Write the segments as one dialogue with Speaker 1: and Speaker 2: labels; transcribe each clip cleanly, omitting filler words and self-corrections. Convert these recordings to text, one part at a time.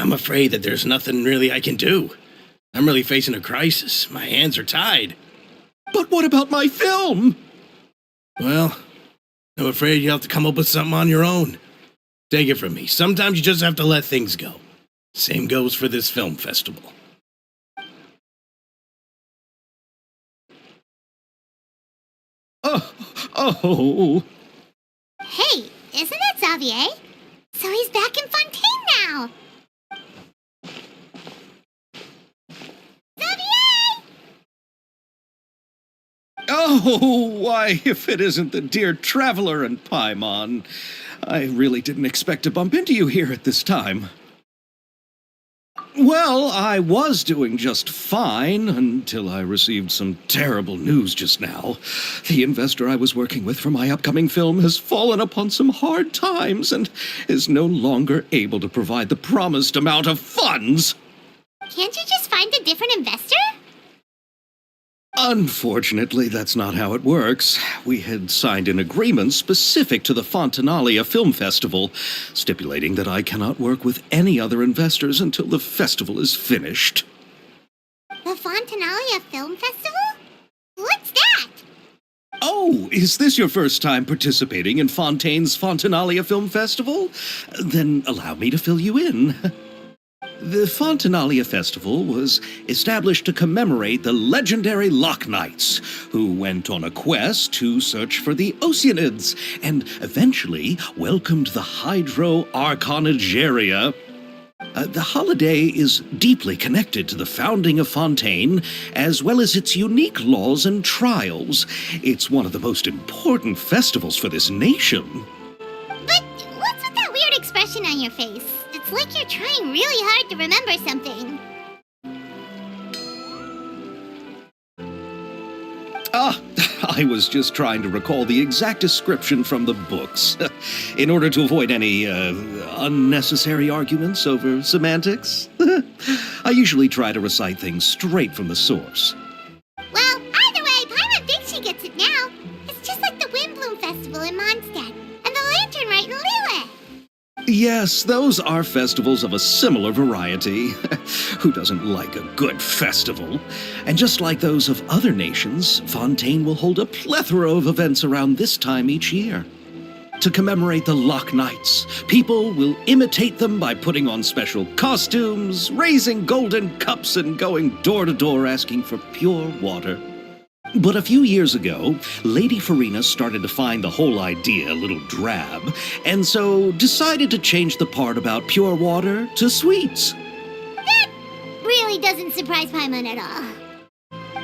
Speaker 1: I'm afraid that there's nothing really I can do. I'm really facing a crisis. My hands are tied.
Speaker 2: But what about my film?
Speaker 1: Well, I'm afraid you'll have to come up with something on your own. Take it from me. Sometimes you just have to let things go. Same goes for this film festival.
Speaker 2: Oh.
Speaker 3: Hey, isn't that Xavier? So he's back in Fontaine now. Xavier!
Speaker 2: Oh, why, if it isn't the dear Traveler and Paimon. I really didn't expect to bump into you here at this time. Well, I was doing just fine until I received some terrible news just now. The investor I was working with for my upcoming film has fallen upon some hard times and is no longer able to provide the promised amount of funds.
Speaker 3: Can't you just find a different investor?
Speaker 2: Unfortunately, that's not how it works. We had signed an agreement specific to the Fontinalia Film Festival, stipulating that I cannot work with any other investors until the festival is finished.
Speaker 3: The Fontinalia Film Festival? What's that?
Speaker 2: Oh, is this your first time participating in Fontaine's Fontinalia Film Festival? Then allow me to fill you in. The Fontinalia Festival was established to commemorate the legendary Loch Knights, who went on a quest to search for the Oceanids, and eventually welcomed the Hydro Arconageria. The holiday is deeply connected to the founding of Fontaine, as well as its unique laws and trials. It's one of the most important festivals for this nation.
Speaker 3: But what's with that weird expression on your face? It's like you're trying really hard to remember something.
Speaker 2: I was just trying to recall the exact description from the books, in order to avoid any unnecessary arguments over semantics. I usually try to recite things straight from the source.
Speaker 3: Well, either way, Paimon thinks she gets it now. It's just like the Windbloom Festival in Mondstadt, and the Lantern Rite in Lille.
Speaker 2: Yes, those are festivals of a similar variety. Who doesn't like a good festival? And just like those of other nations, Fontaine will hold a plethora of events around this time each year. To commemorate the Loch Knights, people will imitate them by putting on special costumes, raising golden cups, and going door to door asking for pure water. But a few years ago, Lady Farina started to find the whole idea a little drab, and so decided to change the part about pure water to sweets.
Speaker 3: That really doesn't surprise Paimon at all.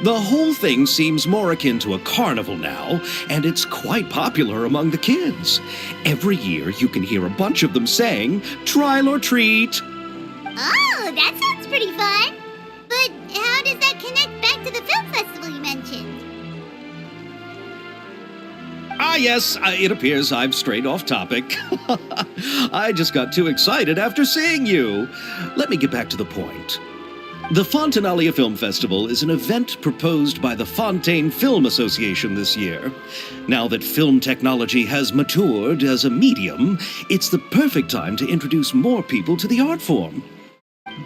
Speaker 2: The whole thing seems more akin to a carnival now, and it's quite popular among the kids. Every year you can hear a bunch of them saying, "Trial or treat."
Speaker 3: Oh, that sounds pretty fun. But how does that connect back to the film festival you mentioned?
Speaker 2: Yes, it appears I've strayed off topic. I just got too excited after seeing you. Let me get back to the point. The Fontinalia Film Festival is an event proposed by the Fontaine Film Association this year. Now that film technology has matured as a medium, it's the perfect time to introduce more people to the art form.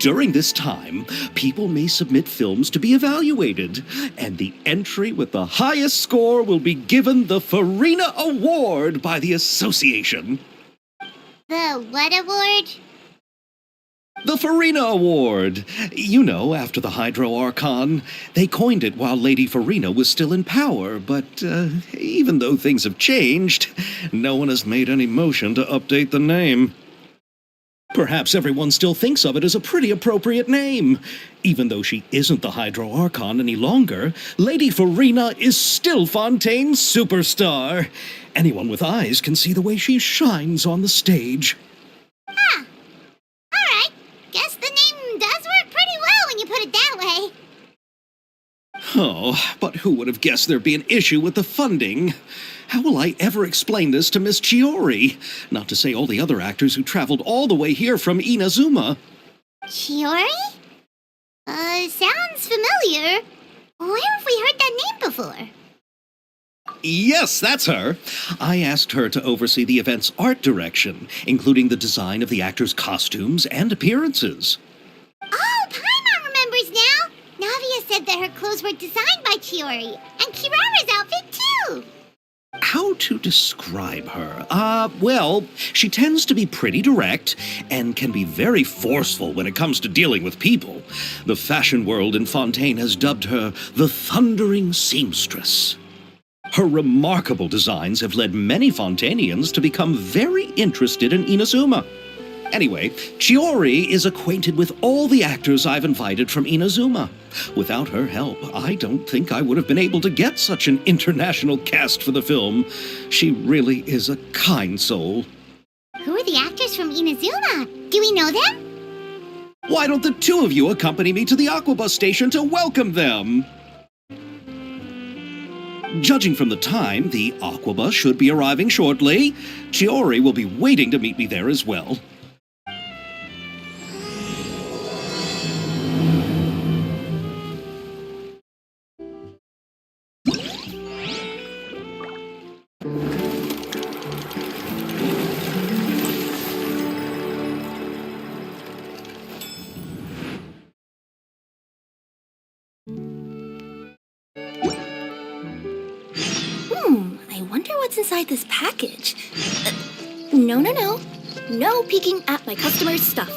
Speaker 2: During this time, people may submit films to be evaluated, and the entry with the highest score will be given the Farina Award by the association.
Speaker 3: The what award?
Speaker 2: The Farina Award. You know, after the Hydro Archon. They coined it while Lady Farina was still in power, but even though things have changed, no one has made any motion to update the name. Perhaps everyone still thinks of it as a pretty appropriate name. Even though she isn't the Hydro Archon any longer, Lady Farina is still Fontaine's superstar. Anyone with eyes can see the way she shines on the stage.
Speaker 3: Huh. Alright, guess the name does work pretty well when you put it that way.
Speaker 2: Oh, but who would have guessed there'd be an issue with the funding? How will I ever explain this to Miss Chiori? Not to say all the other actors who traveled all the way here from Inazuma.
Speaker 3: Chiori? Sounds familiar. Where have we heard that name before?
Speaker 2: Yes, that's her. I asked her to oversee the event's art direction, including the design of the actors' costumes and appearances.
Speaker 3: Oh, Paimon remembers now! Navia said that her clothes were designed by Chiori, and Kirara's outfit too!
Speaker 2: How to describe her? Well, she tends to be pretty direct and can be very forceful when it comes to dealing with people. The fashion world in Fontaine has dubbed her the Thundering Seamstress. Her remarkable designs have led many Fontainians to become very interested in Inazuma. Anyway, Chiori is acquainted with all the actors I've invited from Inazuma. Without her help, I don't think I would have been able to get such an international cast for the film. She really is a kind soul.
Speaker 3: Who are the actors from Inazuma? Do we know them?
Speaker 2: Why don't the two of you accompany me to the Aquabus station to welcome them? Judging from the time, the Aquabus should be arriving shortly. Chiori will be waiting to meet me there as well.
Speaker 4: I wonder what's inside this package. No. No peeking at my customers' stuff.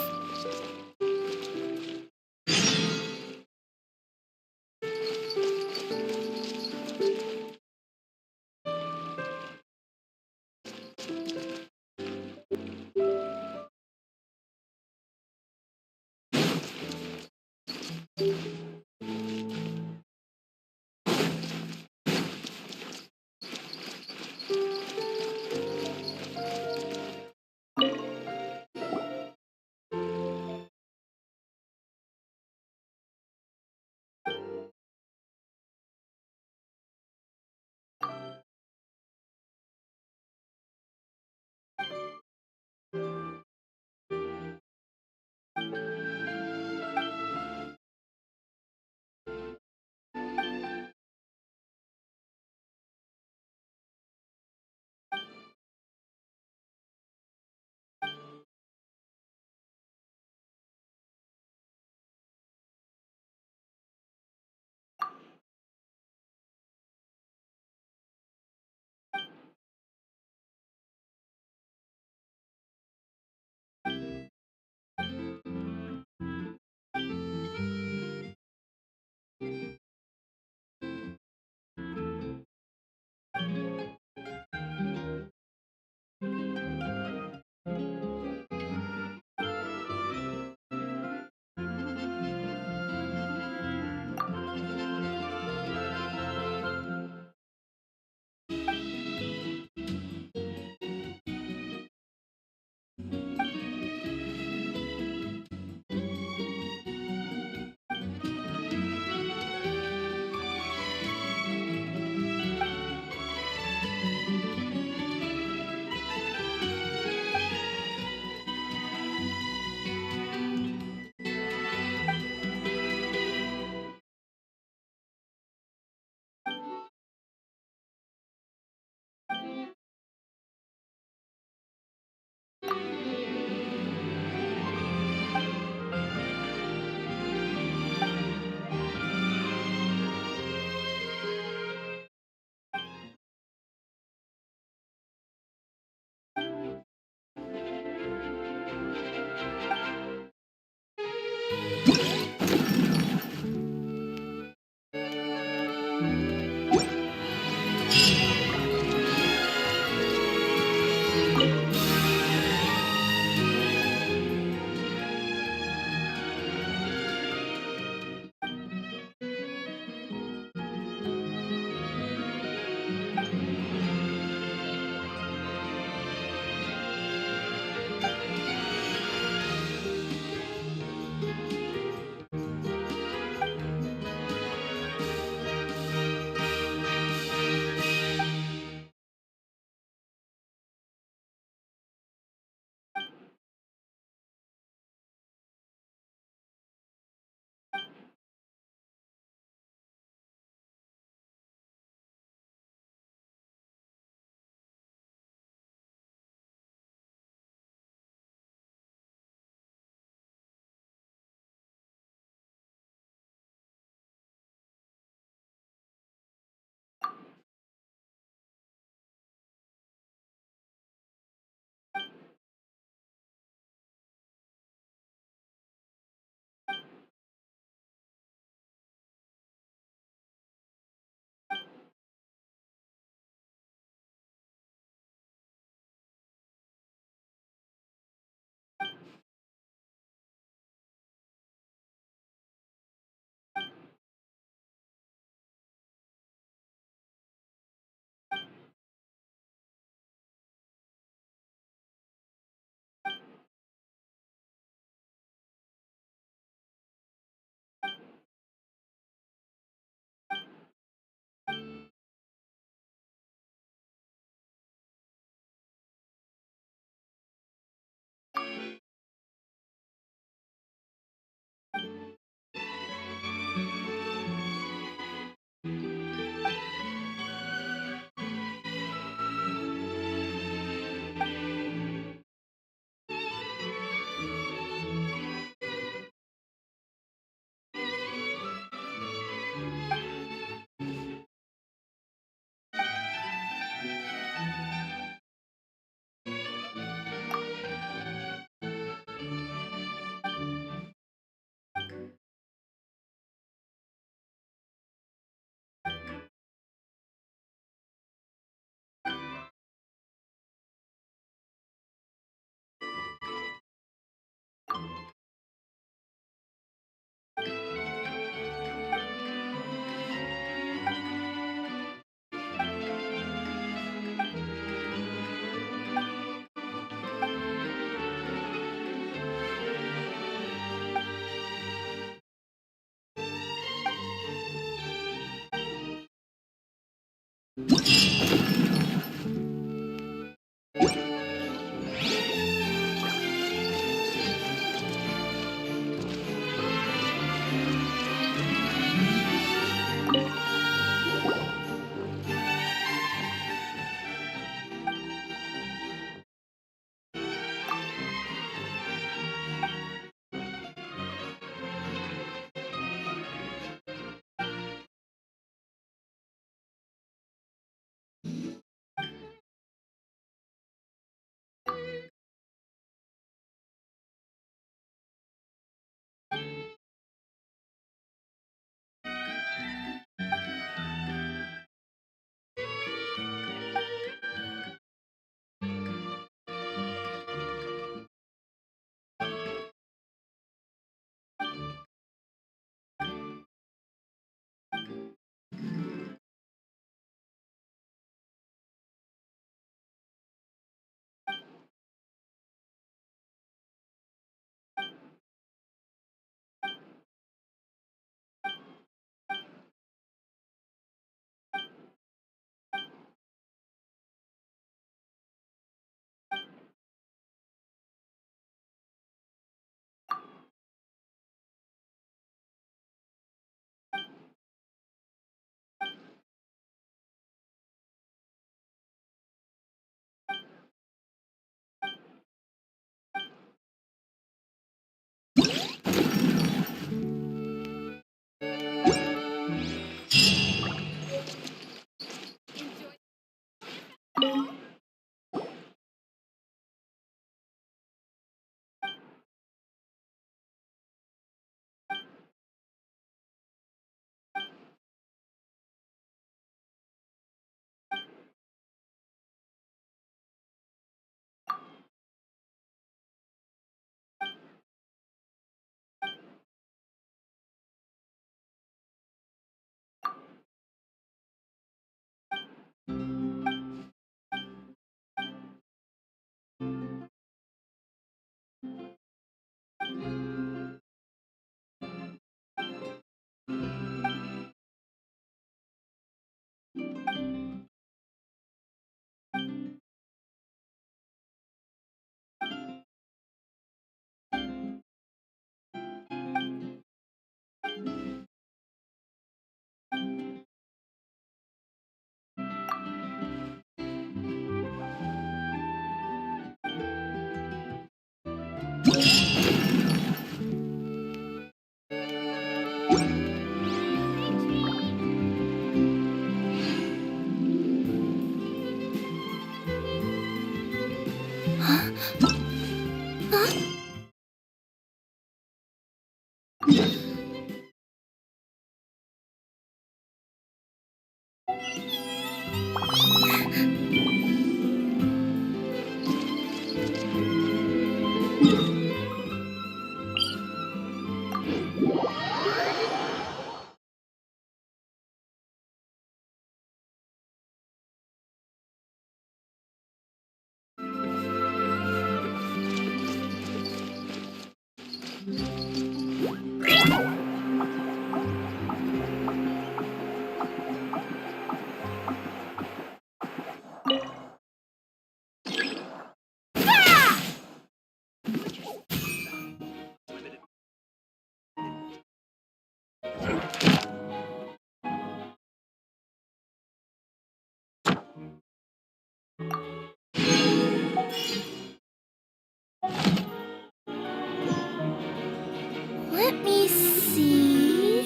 Speaker 4: Let me see.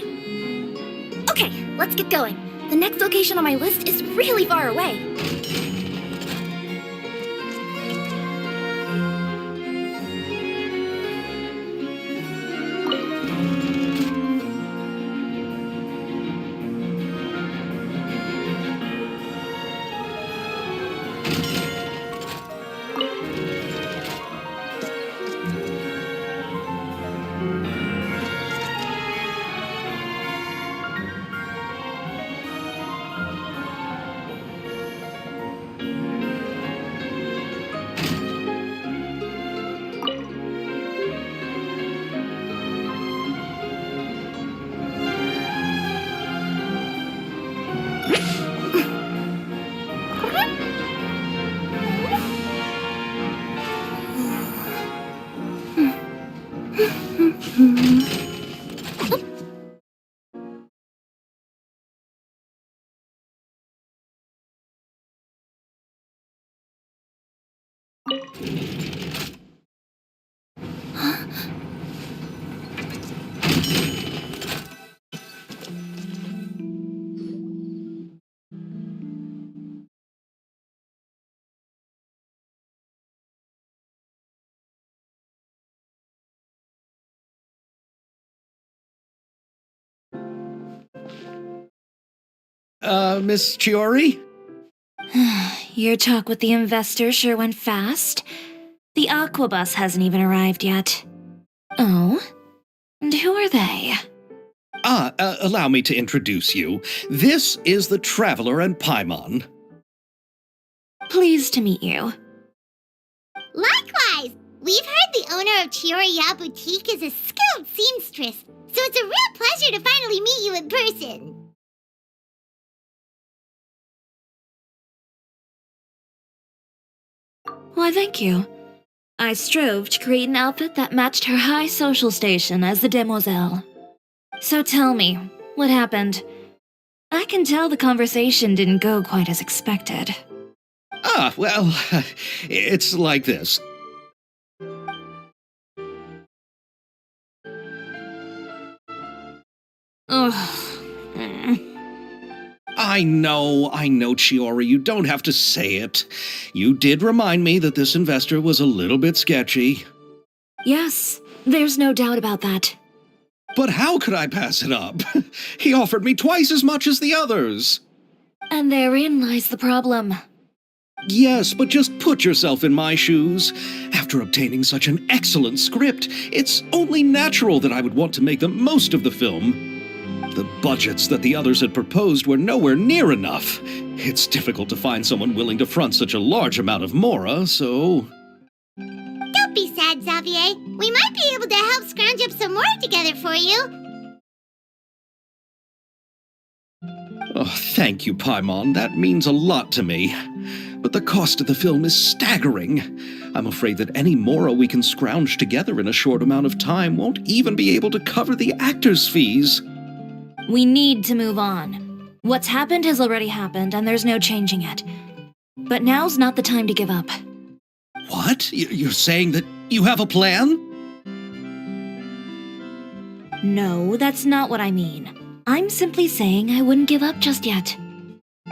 Speaker 4: Okay, let's get going. The next location on my list is really far away.
Speaker 2: Miss Chiori?
Speaker 4: Your talk with the investor sure went fast. The Aquabus hasn't even arrived yet. Oh? And who are they?
Speaker 2: Allow me to introduce you. This is the Traveler and Paimon.
Speaker 4: Pleased to meet you.
Speaker 3: Likewise! We've heard the owner of Chioriya Boutique is a skilled seamstress, so it's a real pleasure to finally meet you in person.
Speaker 4: Why, thank you. I strove to create an outfit that matched her high social station as the demoiselle. So tell me, what happened? I can tell the conversation didn't go quite as expected.
Speaker 2: Well, it's like this.
Speaker 4: Ugh.
Speaker 2: I know, Chiori, you don't have to say it. You did remind me that this investor was a little bit sketchy.
Speaker 4: Yes, there's no doubt about that.
Speaker 2: But how could I pass it up? He offered me twice as much as the others.
Speaker 4: And therein lies the problem.
Speaker 2: Yes, but just put yourself in my shoes. After obtaining such an excellent script, it's only natural that I would want to make the most of the film. The budgets that the others had proposed were nowhere near enough. It's difficult to find someone willing to front such a large amount of mora, so...
Speaker 3: Don't be sad, Xavier. We might be able to help scrounge up some more together for you.
Speaker 2: Oh, thank you, Paimon. That means a lot to me. But the cost of the film is staggering. I'm afraid that any mora we can scrounge together in a short amount of time won't even be able to cover the actors' fees.
Speaker 4: We need to move on. What's happened has already happened, and there's no changing it. But now's not the time to give up.
Speaker 2: What? You're saying that you have a plan?
Speaker 4: No, that's not what I mean. I'm simply saying I wouldn't give up just yet.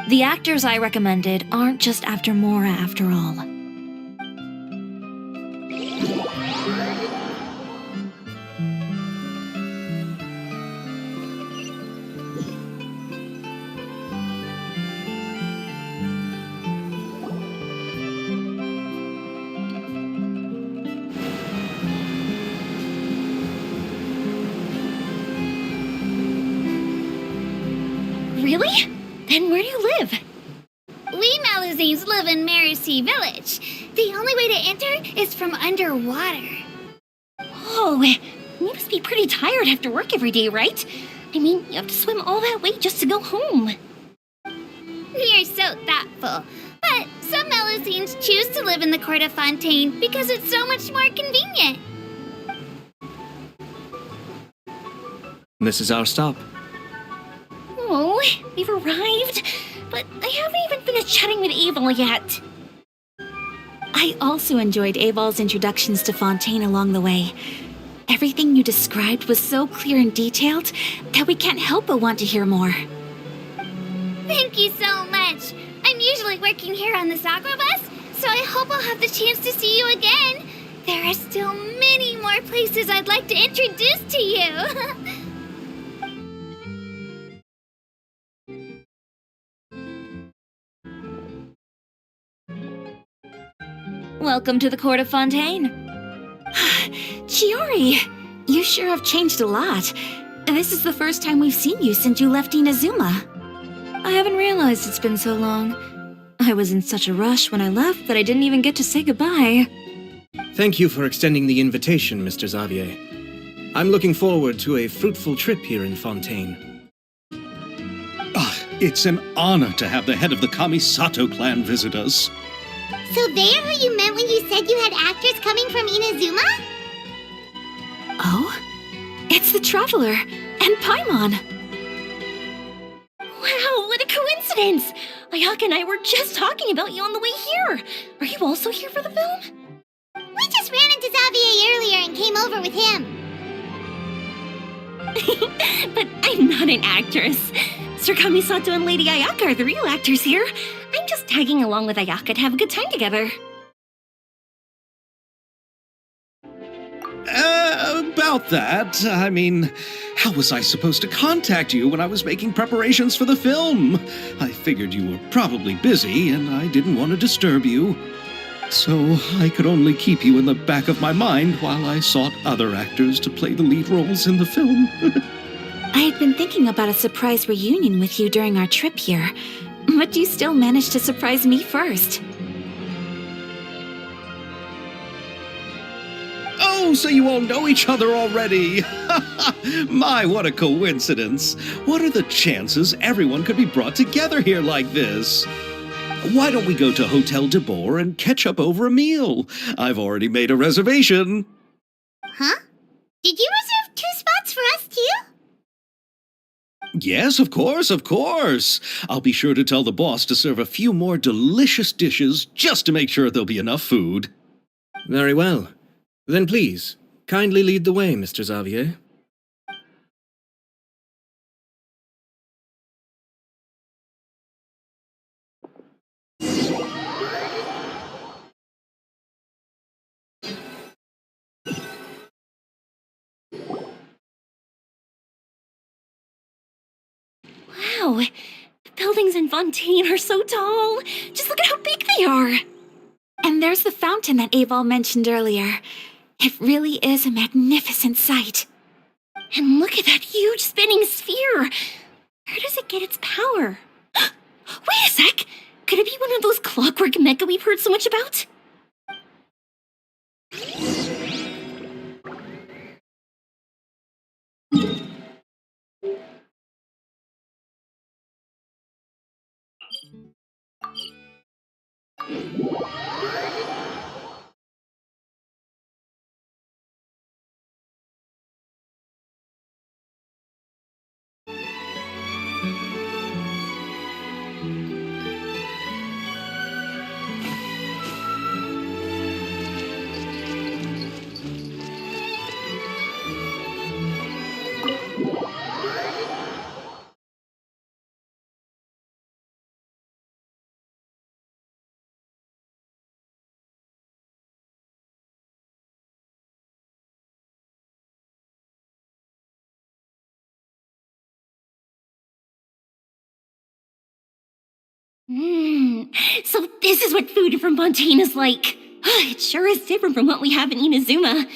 Speaker 4: The actors I recommended aren't just after Mora after all. Really? Then where do you live?
Speaker 3: We Malazines live in Mercy Village. The only way to enter is from underwater.
Speaker 4: Oh, you must be pretty tired after work every day, right? I mean, you have to swim all that way just to go home.
Speaker 3: You're so thoughtful. But some Malazines choose to live in the court of Fontaine because it's so much more convenient.
Speaker 5: This is our stop.
Speaker 4: Oh, we've arrived, but I haven't even finished chatting with Abel yet. I also enjoyed Abel's introductions to Fontaine along the way. Everything you described was so clear and detailed that we can't help but want to hear more.
Speaker 3: Thank you so much. I'm usually working here on this aqua bus, so I hope I'll have the chance to see you again. There are still many more places I'd like to introduce to you.
Speaker 4: Welcome to the court of Fontaine. Chiori, you sure have changed a lot. This is the first time we've seen you since you left Inazuma. I haven't realized it's been so long. I was in such a rush when I left that I didn't even get to say goodbye.
Speaker 5: Thank you for extending the invitation, Mr. Xavier. I'm looking forward to a fruitful trip here in Fontaine.
Speaker 2: It's an honor to have the head of the Kamisato clan visit us.
Speaker 3: So they're who you meant when you said you had actors coming from Inazuma?
Speaker 4: Oh? It's the Traveler and Paimon. Wow, what a coincidence! Ayaka and I were just talking about you on the way here. Are you also here for the film?
Speaker 3: We just ran into Xavier earlier and came over with him.
Speaker 4: But I'm not an actress. Sir Kamisato and Lady Ayaka are the real actors here. I'm just tagging along with Ayaka to have a good time together.
Speaker 2: About that, I mean, how was I supposed to contact you when I was making preparations for the film? I figured you were probably busy, and I didn't want to disturb you. So I could only keep you in the back of my mind while I sought other actors to play the lead roles in the film.
Speaker 4: I had been thinking about a surprise reunion with you during our trip here, but you still managed to surprise me first.
Speaker 2: Oh, so you all know each other already! My, what a coincidence! What are the chances everyone could be brought together here like this? Why don't we go to Hotel de Boer and catch up over a meal? I've already made a reservation.
Speaker 3: Huh? Did you reserve 2 spots for us too?
Speaker 2: Yes, of course, of course. I'll be sure to tell the boss to serve a few more delicious dishes just to make sure there'll be enough food.
Speaker 5: Very well. Then please, kindly lead the way, Mr. Xavier.
Speaker 4: Wow, the buildings in Fontaine are so tall. Just look at how big they are. And there's the fountain that Aval mentioned earlier. It really is a magnificent sight. And look at that huge spinning sphere. Where does it get its power? Wait a sec! Could it be one of those clockwork mecha we've heard so much about? So this is what food from Fontaine is like. It sure is different from what we have in Inazuma.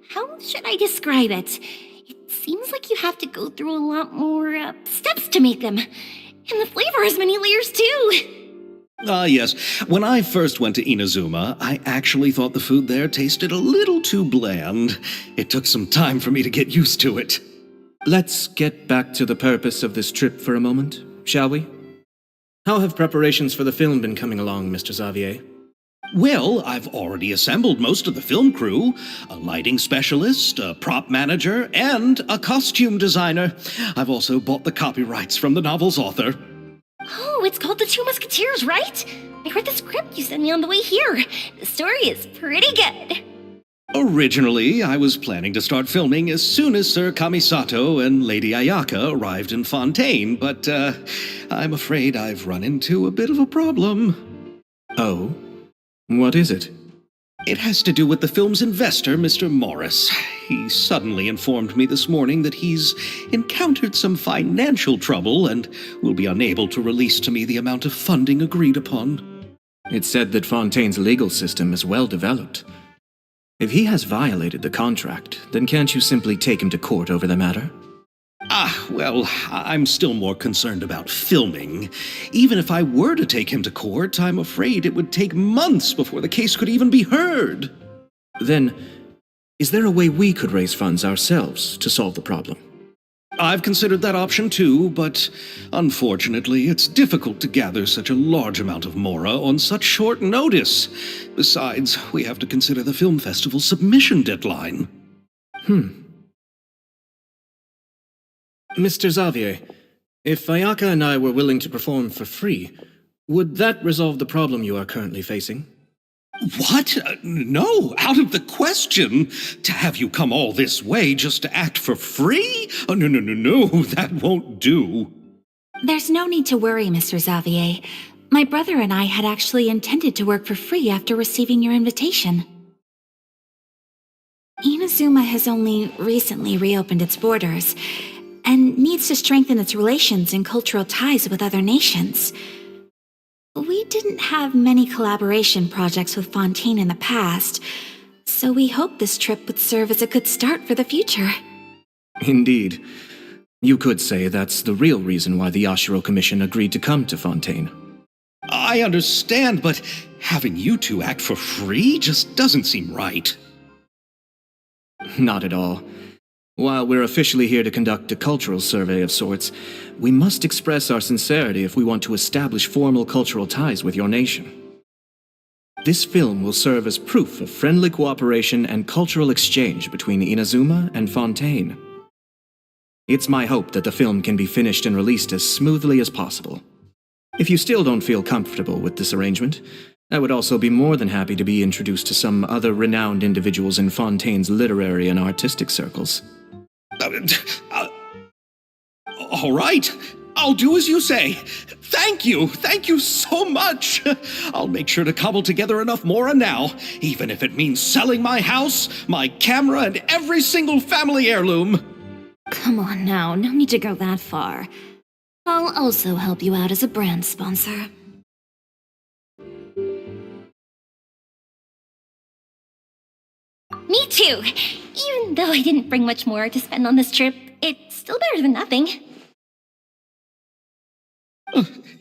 Speaker 4: How should I describe it? It seems like you have to go through a lot more steps to make them. And the flavor has many layers too.
Speaker 2: Yes. When I first went to Inazuma, I actually thought the food there tasted a little too bland. It took some time for me to get used to it.
Speaker 5: Let's get back to the purpose of this trip for a moment, shall we? How have preparations for the film been coming along, Mr. Xavier?
Speaker 2: Well, I've already assembled most of the film crew, a lighting specialist, a prop manager, and a costume designer. I've also bought the copyrights from the novel's author.
Speaker 4: Oh, it's called The Two Musketeers, right? I read the script you sent me on the way here. The story is pretty good.
Speaker 2: Originally, I was planning to start filming as soon as Sir Kamisato and Lady Ayaka arrived in Fontaine, but I'm afraid I've run into a bit of a problem.
Speaker 5: Oh? What is it?
Speaker 2: It has to do with the film's investor, Mr. Morris. He suddenly informed me this morning that he's encountered some financial trouble and will be unable to release to me the amount of funding agreed upon.
Speaker 5: It's said that Fontaine's legal system is well developed. If he has violated the contract, then can't you simply take him to court over the matter?
Speaker 2: Well, I'm still more concerned about filming. Even if I were to take him to court, I'm afraid it would take months before the case could even be heard.
Speaker 5: Then, is there a way we could raise funds ourselves to solve the problem?
Speaker 2: I've considered that option too, but unfortunately, it's difficult to gather such a large amount of mora on such short notice. Besides, we have to consider the film festival's submission deadline.
Speaker 5: Mr. Xavier, if Ayaka and I were willing to perform for free, would that resolve the problem you are currently facing?
Speaker 2: What? No, out of the question. To have you come all this way just to act for free? Oh, no, that won't do.
Speaker 4: There's no need to worry, Mr. Xavier. My brother and I had actually intended to work for free after receiving your invitation. Inazuma has only recently reopened its borders, and needs to strengthen its relations and cultural ties with other nations. We didn't have many collaboration projects with Fontaine in the past, so we hoped this trip would serve as a good start for the future.
Speaker 5: Indeed. You could say that's the real reason why the Yashiro Commission agreed to come to Fontaine.
Speaker 2: I understand, but having you two act for free just doesn't seem right.
Speaker 5: Not at all. While we're officially here to conduct a cultural survey of sorts, we must express our sincerity if we want to establish formal cultural ties with your nation. This film will serve as proof of friendly cooperation and cultural exchange between Inazuma and Fontaine. It's my hope that the film can be finished and released as smoothly as possible. If you still don't feel comfortable with this arrangement, I would also be more than happy to be introduced to some other renowned individuals in Fontaine's literary and artistic circles.
Speaker 2: All right, I'll do as you say. Thank you so much. I'll make sure to cobble together enough mora now, even if it means selling my house, my camera, and every single family heirloom.
Speaker 4: Come on now, no need to go that far. I'll also help you out as a brand sponsor. Me too! Even though I didn't bring much more to spend on this trip, it's still better than nothing.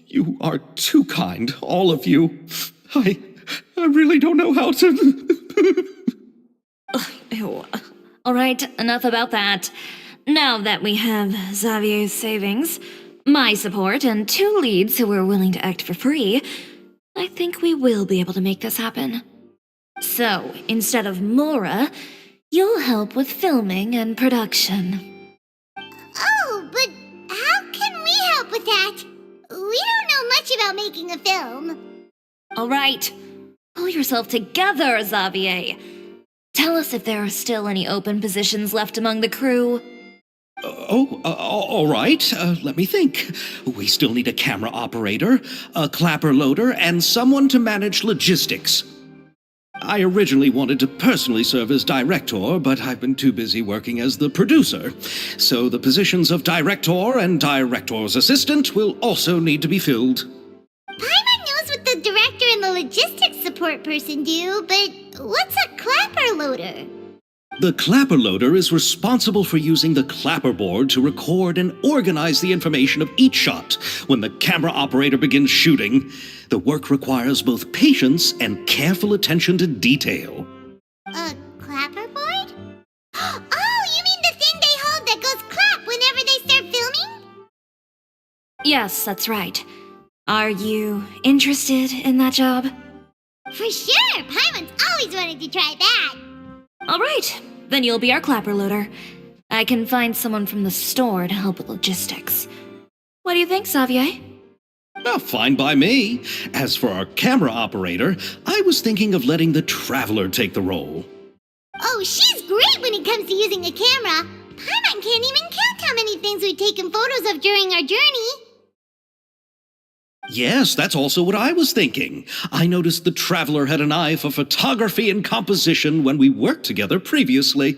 Speaker 2: You are too kind, all of you. I really don't know how to...
Speaker 4: Ew. Alright, enough about that. Now that we have Xavier's savings, my support, and 2 leads who are willing to act for free, I think we will be able to make this happen. So, instead of Mora, you'll help with filming and production.
Speaker 3: Oh, but how can we help with that? We don't know much about making a film.
Speaker 4: Alright, pull yourself together, Xavier. Tell us if there are still any open positions left among the crew.
Speaker 2: All right. Let me think. We still need a camera operator, a clapper loader, and someone to manage logistics. I originally wanted to personally serve as director, but I've been too busy working as the producer. So the positions of director and director's assistant will also need to be filled.
Speaker 3: Paimon knows what the director and the logistics support person do, but what's a clapper loader?
Speaker 2: The clapper loader is responsible for using the clapper board to record and organize the information of each shot when the camera operator begins shooting. The work requires both patience and careful attention to detail.
Speaker 3: A clapper board? Oh, you mean the thing they hold that goes clap whenever they start filming?
Speaker 4: Yes, that's right. Are you interested in that job?
Speaker 3: For sure! Paimon's always wanted to try that!
Speaker 4: Alright, then you'll be our clapper loader. I can find someone from the store to help with logistics. What do you think, Xavier?
Speaker 2: Fine by me. As for our camera operator, I was thinking of letting the Traveler take the role.
Speaker 3: Oh, she's great when it comes to using a camera. Paimon can't even count how many things we've taken photos of during our journey.
Speaker 2: Yes, that's also what I was thinking. I noticed the Traveler had an eye for photography and composition when we worked together previously.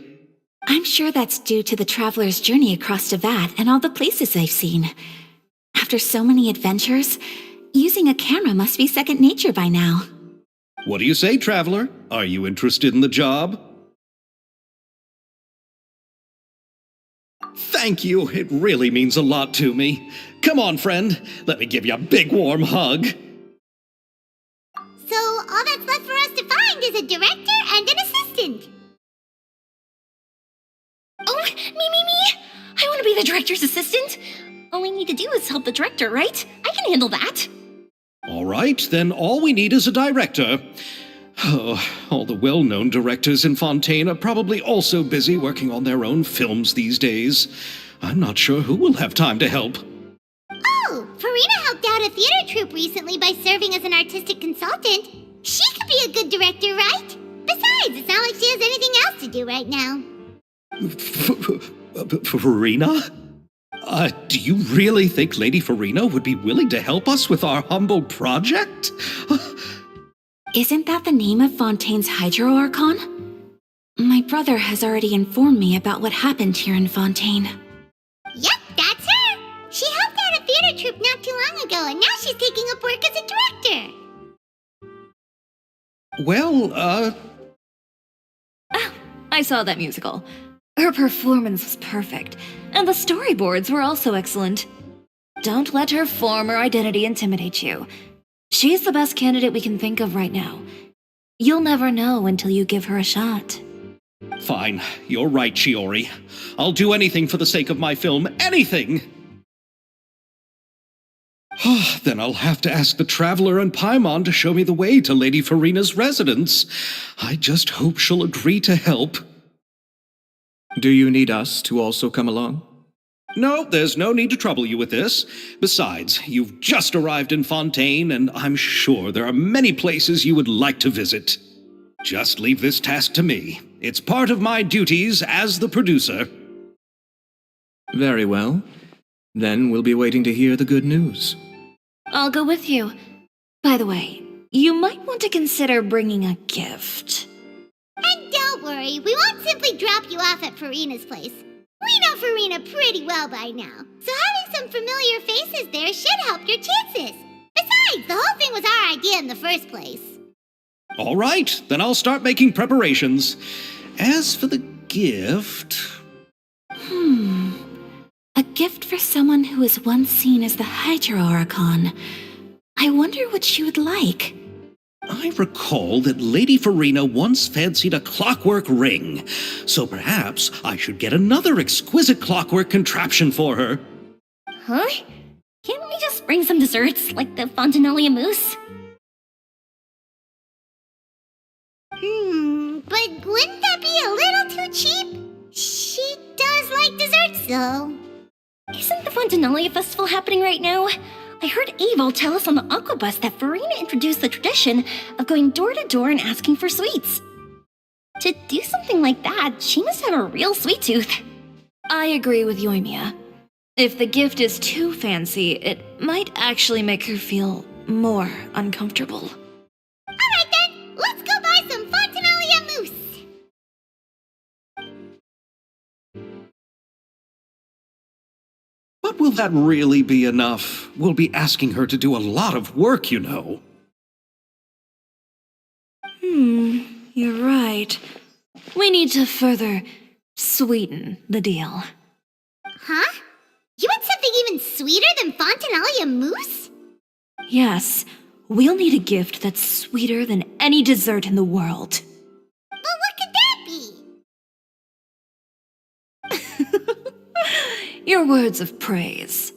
Speaker 4: I'm sure that's due to the traveler's journey across Devat and all the places they've seen. After so many adventures, using a camera must be second nature by now.
Speaker 2: What do you say, Traveler? Are you interested in the job? Thank you. It really means a lot to me. Come on, friend. Let me give you a big warm hug.
Speaker 3: So all that's left for us to find is a director and an assistant.
Speaker 4: Oh, me! I want to be the director's assistant. All we need to do is help the director, right? I can handle that.
Speaker 2: All right, then all we need is a director. Oh, all the well-known directors in Fontaine are probably also busy working on their own films these days. I'm not sure who will have time to help.
Speaker 3: Oh, Farina helped out a theater troupe recently by serving as an artistic consultant. She could be a good director, right? Besides, it's not like she has anything else to do right now.
Speaker 2: Farina? Do you really think Lady Farina would be willing to help us with our humble project?
Speaker 4: Isn't that the name of Fontaine's Hydro Archon? My brother has already informed me about what happened here in Fontaine.
Speaker 3: Yep, that's her. She helped out a theater troupe not too long ago, and now she's taking up work as a director.
Speaker 2: Well,
Speaker 6: I saw that musical. Her performance was perfect, and the storyboards were also excellent. Don't let her former identity intimidate you. She's the best candidate we can think of right now. You'll never know until you give her a shot.
Speaker 2: fine. You're right, Shiori. I'll do anything for the sake of my film. Anything! Then I'll have to ask the Traveler and Paimon to show me the way to Lady Farina's residence. I just hope she'll agree to help.
Speaker 5: Do you need us to also come along?
Speaker 2: No, there's no need to trouble you with this. Besides, you've just arrived in Fontaine, and I'm sure there are many places you would like to visit. Just leave this task to me. It's part of my duties as the producer.
Speaker 5: Very well. Then we'll be waiting to hear the good news.
Speaker 6: I'll go with you. By the way, you might want to consider bringing a gift.
Speaker 3: And don't worry, we won't simply drop you off at Farina's place. We know Farina pretty well by now, so having some familiar faces there should help your chances. Besides, the whole thing was our idea in the first place.
Speaker 2: All right, then I'll start making preparations. As for the gift...
Speaker 4: A gift for someone who was once seen as the Hydro Archon. I wonder what she would like.
Speaker 2: I recall that Lady Farina once fancied a clockwork ring, so perhaps I should get another exquisite clockwork contraption for her.
Speaker 4: Huh? Can't we just bring some desserts, like the Fontinalia mousse?
Speaker 3: But wouldn't that be a little too cheap? She does like desserts, though.
Speaker 4: Isn't the Fontinalia festival happening right now? I heard Abel tell us on the Aquabus that Farina introduced the tradition of going door to door and asking for sweets. To do something like that, she must have a real sweet tooth.
Speaker 6: I agree with Yoimiya. If the gift is too fancy, it might actually make her feel more uncomfortable.
Speaker 3: Alright then, let's go buy some Fontinalia mousse.
Speaker 2: But will that really be enough? We'll be asking her to do a lot of work, you know.
Speaker 6: You're right. We need to further sweeten the deal.
Speaker 3: Huh? You want something even sweeter than Fontinalia mousse?
Speaker 6: Yes, we'll need a gift that's sweeter than any dessert in the world.
Speaker 3: Well, what could that be?
Speaker 6: Your words of praise.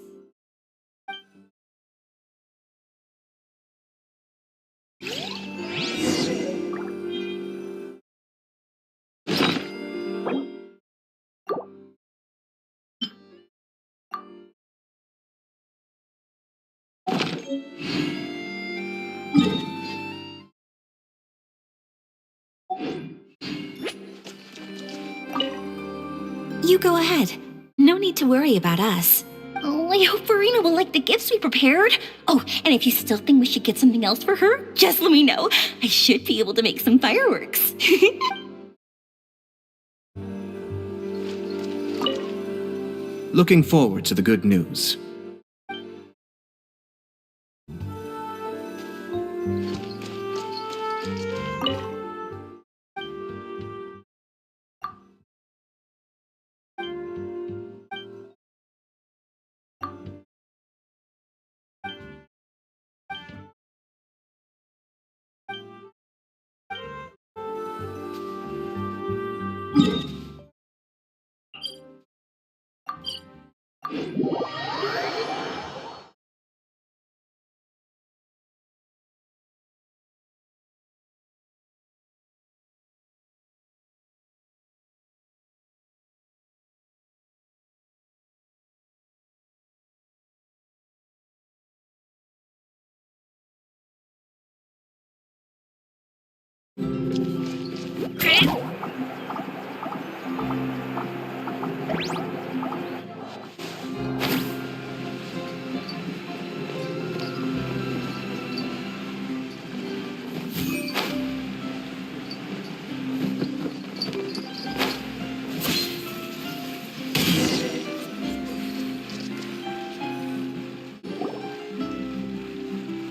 Speaker 4: You go ahead. No need to worry about us. Oh, I hope Farina will like the gifts we prepared. Oh, and if you still think we should get something else for her, just let me know. I should be able to make some fireworks.
Speaker 5: Looking forward to the good news.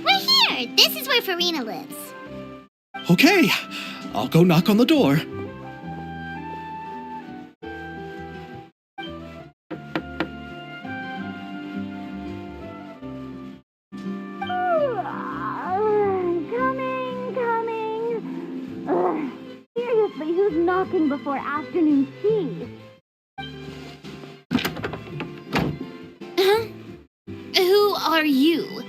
Speaker 3: We're here! This is where Farina lives.
Speaker 2: Okay, I'll go knock on the door.
Speaker 3: Coming. Ugh. Seriously, who's knocking before afternoon tea?
Speaker 4: Huh? Who are you?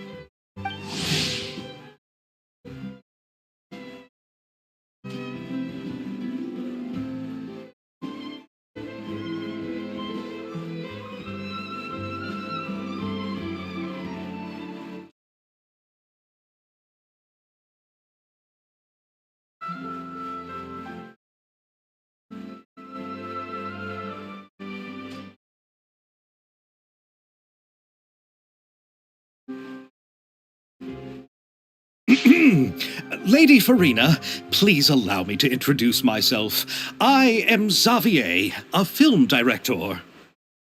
Speaker 2: Lady Farina, please allow me to introduce myself. I am Xavier, a film director.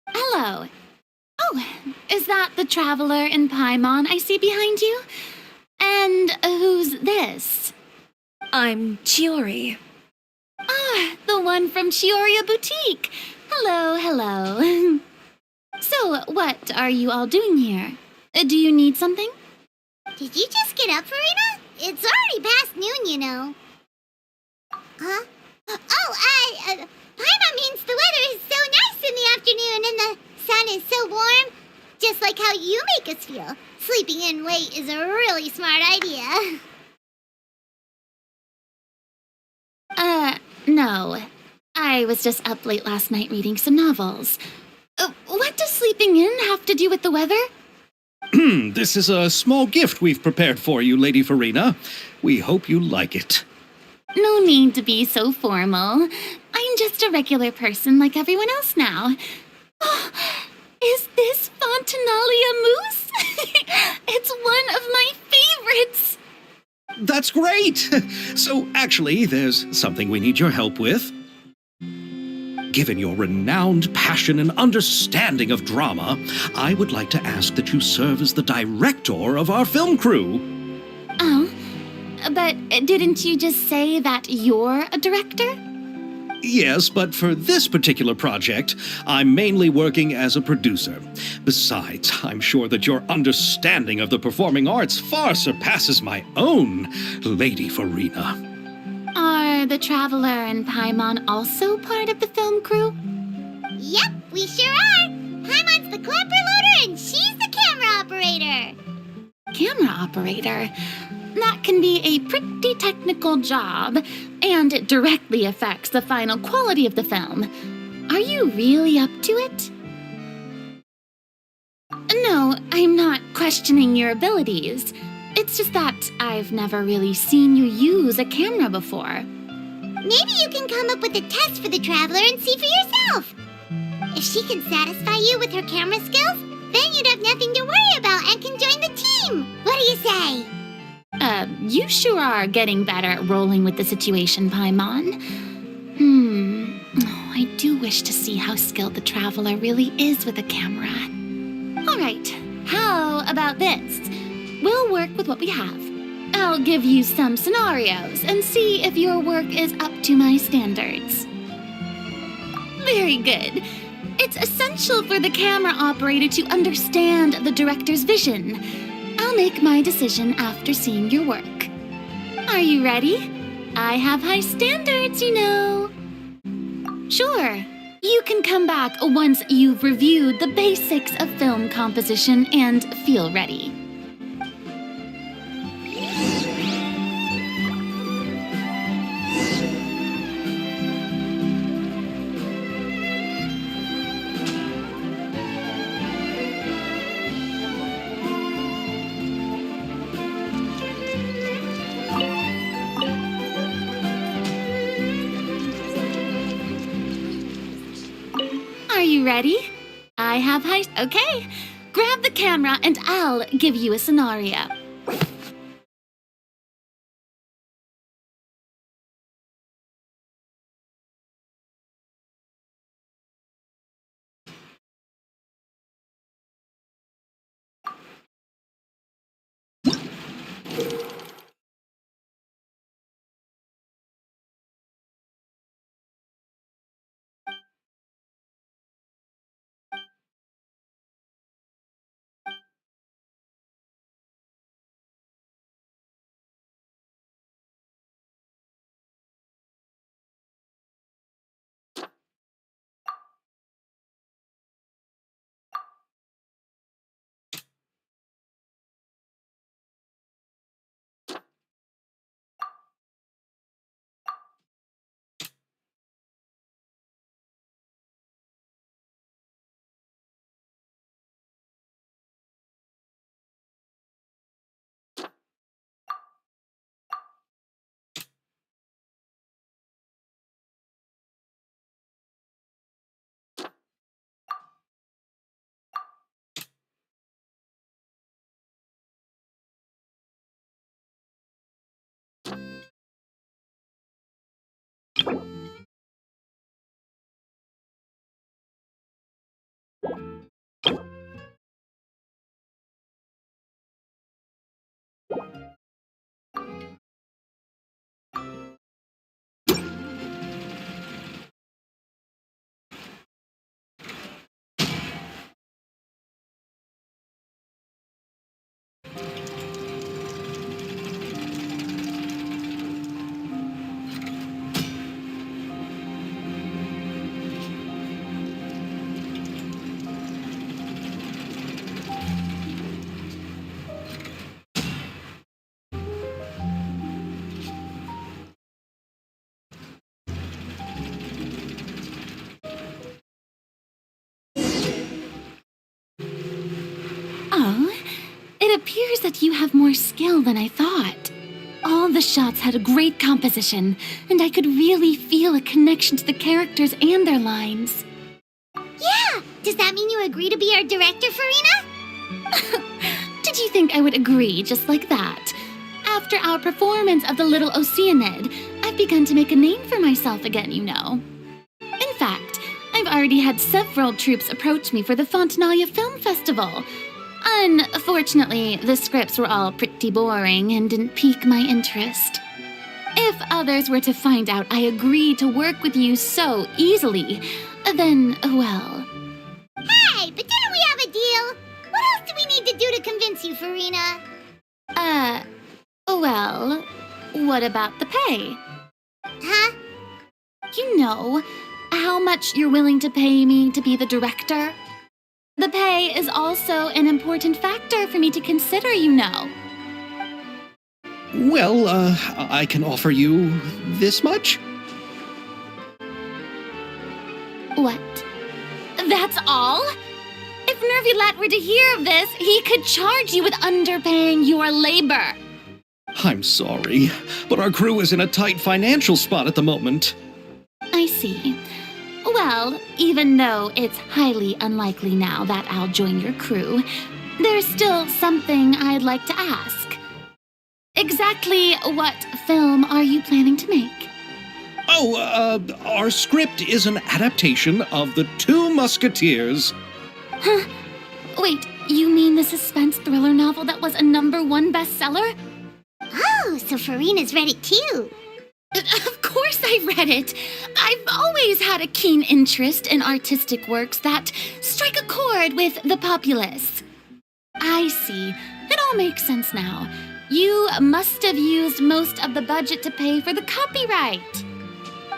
Speaker 4: Hello. Oh, is that the traveler in Paimon I see behind you? And who's this?
Speaker 6: I'm Chiori.
Speaker 4: Ah, the one from Chioria Boutique. Hello, hello. So, what are you all doing here? Do you need something?
Speaker 3: Did you just get up, Farina? It's already past noon, you know. Huh? Paimon means the weather is so nice in the afternoon and the sun is so warm. Just like how you make us feel. Sleeping in late is a really smart idea.
Speaker 4: No. I was just up late last night reading some novels. What does sleeping in have to do with the weather?
Speaker 2: This is a small gift we've prepared for you, Lady Farina. We hope you like it.
Speaker 4: No need to be so formal. I'm just a regular person like everyone else now. Oh, is this Fontinalia mousse? It's one of my favorites.
Speaker 2: That's great! So, actually, there's something we need your help with. Given your renowned passion and understanding of drama, I would like to ask that you serve as the director of our film crew.
Speaker 4: Oh, but didn't you just say that you're a director?
Speaker 2: Yes, but for this particular project, I'm mainly working as a producer. Besides, I'm sure that your understanding of the performing arts far surpasses my own, Lady Farina.
Speaker 4: Are the Traveler and Paimon also part of the film crew?
Speaker 3: Yep, we sure are. Paimon's the clapper loader and she's the camera operator.
Speaker 4: Camera operator? That can be a pretty technical job, and it directly affects the final quality of the film. Are you really up to it? No, I'm not questioning your abilities. It's just that I've never really seen you use a camera before.
Speaker 3: Maybe you can come up with a test for the Traveler and see for yourself. If she can satisfy you with her camera skills, then you'd have nothing to worry about and can join the team. What do you say?
Speaker 4: You sure are getting better at rolling with the situation, Paimon. Oh, I do wish to see how skilled the Traveler really is with a camera. All right, how about this? We'll work with what we have. I'll give you some scenarios and see if your work is up to my standards. Very good. It's essential for the camera operator to understand the director's vision. I'll make my decision after seeing your work. Are you ready? I have high standards, you know. Sure. You can come back once you've reviewed the basics of film composition and feel ready. Are you ready? I have high... Okay. Grab the camera and I'll give you a scenario. Oh, it appears that you have more skill than I thought. All the shots had a great composition, and I could really feel a connection to the characters and their lines.
Speaker 3: Yeah! Does that mean you agree to be our director, Farina?
Speaker 4: Did you think I would agree just like that? After our performance of The Little Oceanid, I've begun to make a name for myself again, you know. In fact, I've already had several troops approach me for the Fontinalia Film Festival. Unfortunately, the scripts were all pretty boring and didn't pique my interest. If others were to find out I agreed to work with you so easily, then, well...
Speaker 3: Hey, but didn't we have a deal? What else do we need to do to convince you, Farina?
Speaker 4: Well, what about the pay?
Speaker 3: Huh?
Speaker 4: You know, how much you're willing to pay me to be the director? The pay is also an important factor for me to consider, you know.
Speaker 2: Well, I can offer you this much?
Speaker 4: What? That's all? If Nervulat were to hear of this, he could charge you with underpaying your labor.
Speaker 2: I'm sorry, but our crew is in a tight financial spot at the moment.
Speaker 4: I see. Well, even though it's highly unlikely now that I'll join your crew, there's still something I'd like to ask. Exactly what film are you planning to make?
Speaker 2: Oh, our script is an adaptation of The Two Musketeers.
Speaker 4: Huh? Wait, you mean the suspense thriller novel that was a #1 bestseller?
Speaker 3: Oh, so Farina's read it too.
Speaker 4: Of course I read it. I've always had a keen interest in artistic works that strike a chord with the populace. I see. It all makes sense now. You must have used most of the budget to pay for the copyright.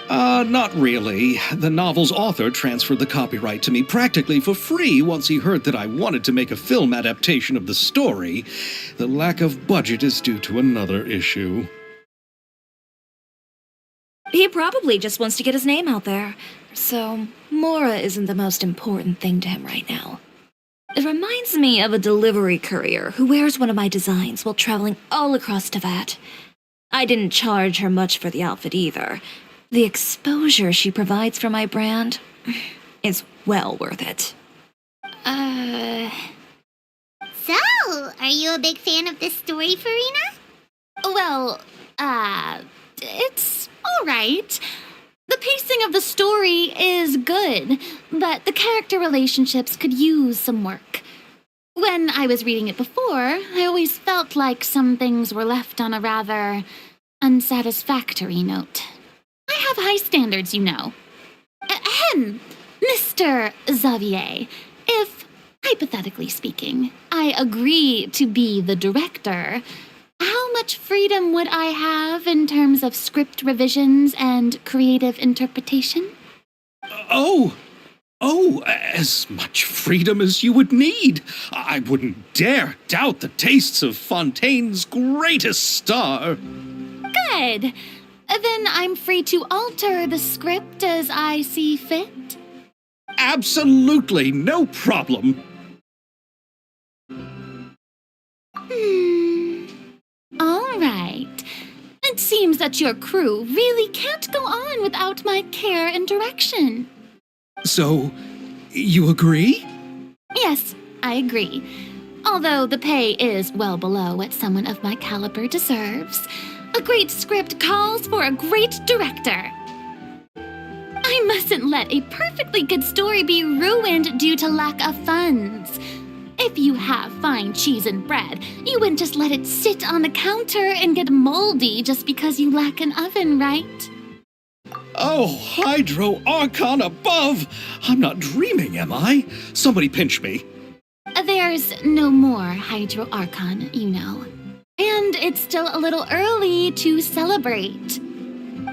Speaker 2: Not really. The novel's author transferred the copyright to me practically for free once he heard that I wanted to make a film adaptation of the story. The lack of budget is due to another issue.
Speaker 6: He probably just wants to get his name out there. So, Mora isn't the most important thing to him right now. It reminds me of a delivery courier who wears one of my designs while traveling all across Teyvat. I didn't charge her much for the outfit either. The exposure she provides for my brand, is well worth it.
Speaker 3: So, are you a big fan of this story, Farina?
Speaker 4: Well, it's alright. The pacing of the story is good, but the character relationships could use some work. When I was reading it before, I always felt like some things were left on a rather unsatisfactory note. I have high standards, you know. Ahem, Mr. Xavier, if, hypothetically speaking, I agree to be the director, how much freedom would I have in terms of script revisions and creative interpretation?
Speaker 2: As much freedom as you would need. I wouldn't dare doubt the tastes of Fontaine's greatest star.
Speaker 4: Good. Then I'm free to alter the script as I see fit.
Speaker 2: Absolutely no problem.
Speaker 4: All right. It seems that your crew really can't go on without my care and direction.
Speaker 2: So, you agree?
Speaker 4: Yes, I agree. Although the pay is well below what someone of my caliber deserves. A great script calls for a great director. I mustn't let a perfectly good story be ruined due to lack of funds. If you have fine cheese and bread, you wouldn't just let it sit on the counter and get moldy just because you lack an oven, right?
Speaker 2: Oh, Hydro Archon above! I'm not dreaming, am I? Somebody pinch me.
Speaker 4: There's no more Hydro Archon, you know. And it's still a little early to celebrate.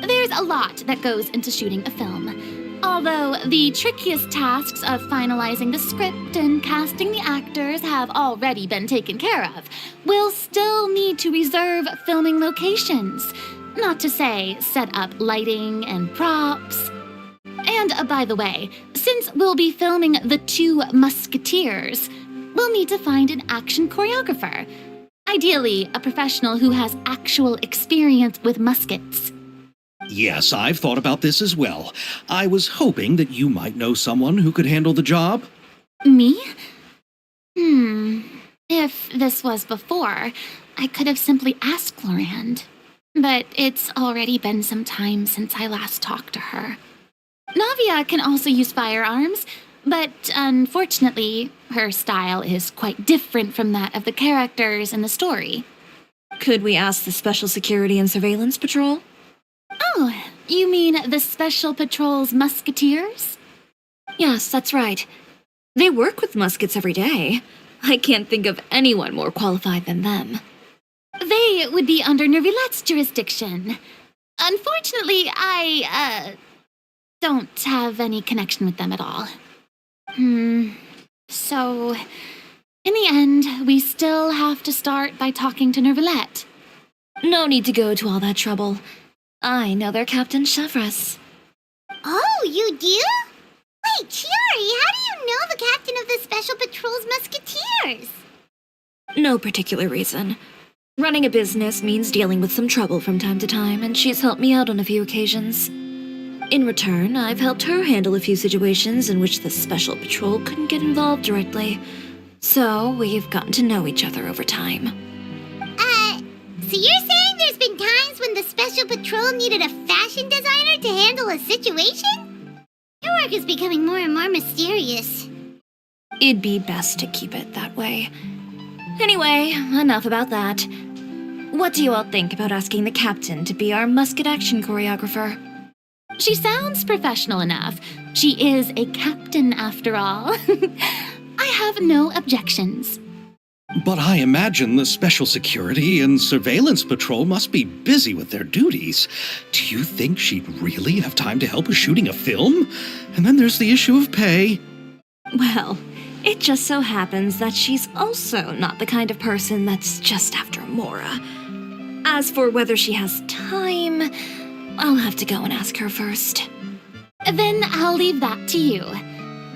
Speaker 4: There's a lot that goes into shooting a film. Although the trickiest tasks of finalizing the script and casting the actors have already been taken care of, we'll still need to reserve filming locations. Not to say set up lighting and props. And by the way, since we'll be filming The Two Musketeers, we'll need to find an action choreographer. Ideally, a professional who has actual experience with muskets.
Speaker 2: Yes, I've thought about this as well. I was hoping that you might know someone who could handle the job.
Speaker 4: Me? If this was before, I could have simply asked Florand. But it's already been some time since I last talked to her. Navia can also use firearms, but unfortunately, her style is quite different from that of the characters in the story.
Speaker 6: Could we ask the Special Security and Surveillance Patrol?
Speaker 4: Oh, you mean the Special Patrol's Musketeers?
Speaker 6: Yes, that's right. They work with muskets every day. I can't think of anyone more qualified than them.
Speaker 4: They would be under Nervilette's jurisdiction. Unfortunately, I, don't have any connection with them at all. So, in the end, we still have to start by talking to Nervilette.
Speaker 6: No need to go to all that trouble. I know their Captain Chevres.
Speaker 3: Oh, you do? Wait, Chiori, how do you know the captain of the Special Patrol's Musketeers?
Speaker 6: No particular reason. Running a business means dealing with some trouble from time to time, and she's helped me out on a few occasions. In return, I've helped her handle a few situations in which the Special Patrol couldn't get involved directly. So, we've gotten to know each other over time.
Speaker 3: So you're saying there's been times when the Special Patrol needed a fashion designer to handle a situation? Your work is becoming more and more mysterious.
Speaker 6: It'd be best to keep it that way. Anyway, enough about that. What do you all think about asking the captain to be our musket action choreographer?
Speaker 4: She sounds professional enough. She is a captain, after all. I have no objections.
Speaker 2: But I imagine the Special Security and Surveillance Patrol must be busy with their duties. Do you think she'd really have time to help with shooting a film? And then there's the issue of pay.
Speaker 6: Well, it just so happens that she's also not the kind of person that's just after Mora. As for whether she has time, I'll have to go and ask her first.
Speaker 4: Then I'll leave that to you.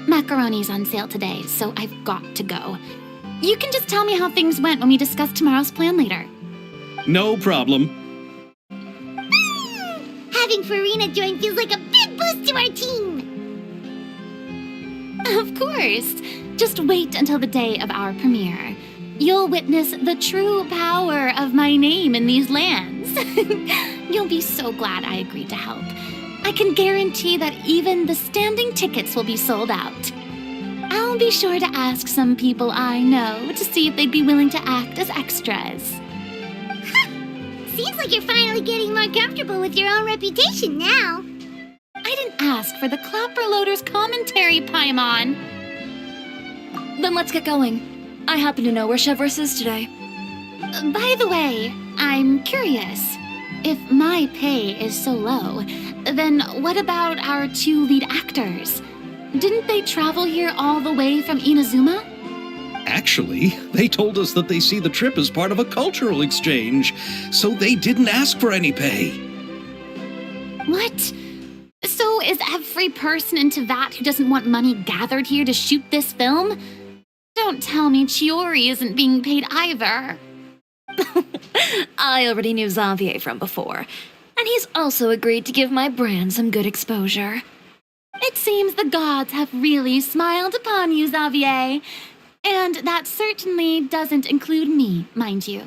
Speaker 4: Macaroni's on sale today, so I've got to go. You can just tell me how things went when we discuss tomorrow's plan later.
Speaker 2: No problem.
Speaker 3: Having Farina join feels like a big boost to our team.
Speaker 4: Of course. Just wait until the day of our premiere. You'll witness the true power of my name in these lands. You'll be so glad I agreed to help. I can guarantee that even the standing tickets will be sold out. I'll be sure to ask some people I know to see if they'd be willing to act as extras.
Speaker 3: Seems like you're finally getting more comfortable with your own reputation now.
Speaker 4: I didn't ask for the Clapperloader's commentary, Paimon.
Speaker 6: Then let's get going. I happen to know where Chevreuse is today.
Speaker 4: By the way, I'm curious. If my pay is so low, then what about our 2 lead actors? Didn't they travel here all the way from Inazuma?
Speaker 2: Actually, they told us that they see the trip as part of a cultural exchange, so they didn't ask for any pay.
Speaker 4: What? So is every person in Tevat who doesn't want money gathered here to shoot this film? Don't tell me Chiori isn't being paid either.
Speaker 6: I already knew Xavier from before, and he's also agreed to give my brand some good exposure.
Speaker 4: It seems the gods have really smiled upon you, Xavier. And that certainly doesn't include me, mind you.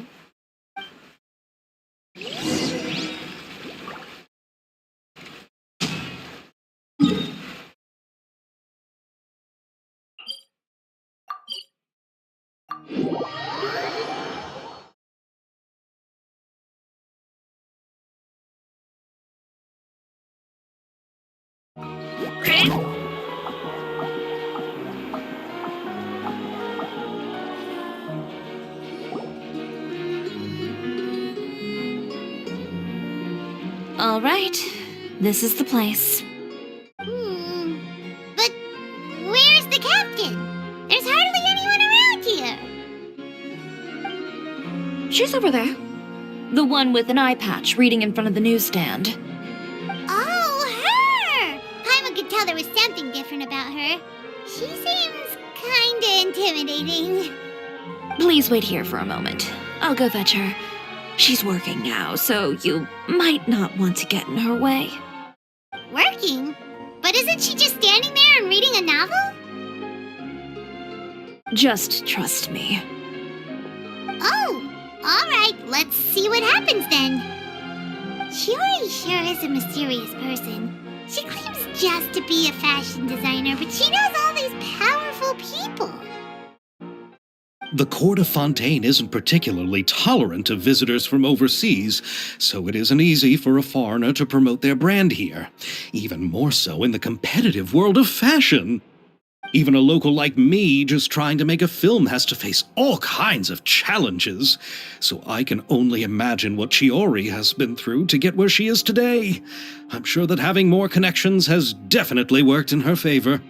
Speaker 6: All right, this is the place.
Speaker 3: But where's the captain? There's hardly anyone around here.
Speaker 6: She's over there. The one with an eye patch reading in front of the newsstand.
Speaker 3: Oh, her! Paimon could tell there was something different about her. She seems kinda intimidating.
Speaker 6: Please wait here for a moment. I'll go fetch her. She's working now, so you might not want to get in her way.
Speaker 3: Working? But isn't she just standing there and reading a novel?
Speaker 6: Just trust me.
Speaker 3: Oh, alright, let's see what happens then. Shiori sure is a mysterious person. She claims just to be a fashion designer, but she knows all these powerful people.
Speaker 2: The court of Fontaine isn't particularly tolerant of visitors from overseas, so it isn't easy for a foreigner to promote their brand here. Even more so in the competitive world of fashion. Even a local like me just trying to make a film has to face all kinds of challenges, so I can only imagine what Chiori has been through to get where she is today. I'm sure that having more connections has definitely worked in her favor.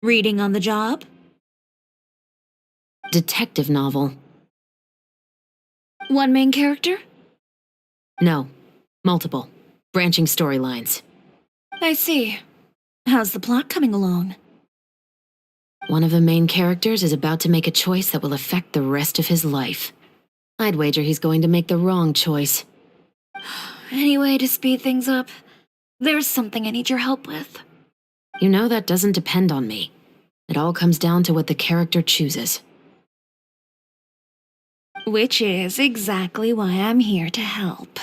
Speaker 6: Reading on the job?
Speaker 7: Detective novel.
Speaker 6: One main character?
Speaker 7: No, multiple. Branching storylines.
Speaker 6: I see. How's the plot coming along?
Speaker 7: One of the main characters is about to make a choice that will affect the rest of his life. I'd wager he's going to make the wrong choice.
Speaker 6: Any way to speed things up? There's something I need your help with.
Speaker 7: You know that doesn't depend on me. It all comes down to what the character chooses.
Speaker 6: Which is exactly why I'm here to help.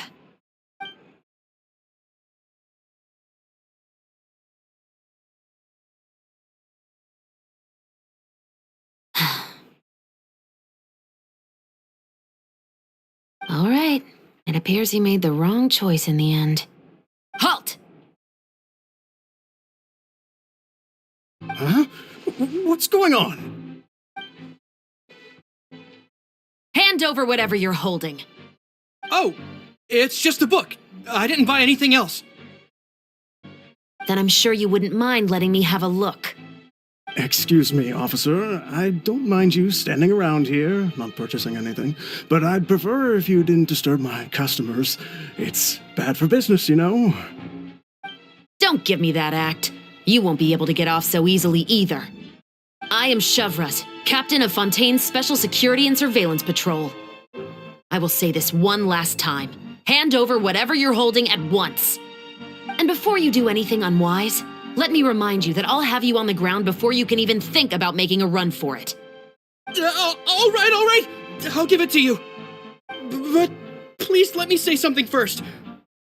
Speaker 7: All right. It appears he made the wrong choice in the end. Halt!
Speaker 1: Huh? What's going on?
Speaker 7: Hand over whatever you're holding.
Speaker 5: Oh, it's just a book. I didn't buy anything else.
Speaker 7: Then I'm sure you wouldn't mind letting me have a look.
Speaker 8: Excuse me, officer. I don't mind you standing around here, not purchasing anything, but I'd prefer if you didn't disturb my customers. It's bad for business, you know.
Speaker 7: Don't give me that act. You won't be able to get off so easily either. I am Chevreuse, captain of Fontaine's Special Security and Surveillance Patrol. I will say this one last time. Hand over whatever you're holding at once. And before you do anything unwise, Let me remind you that I'll have you on the ground before you can even think about making a run for it.
Speaker 9: All right. I'll give it to you. But please let me say something first.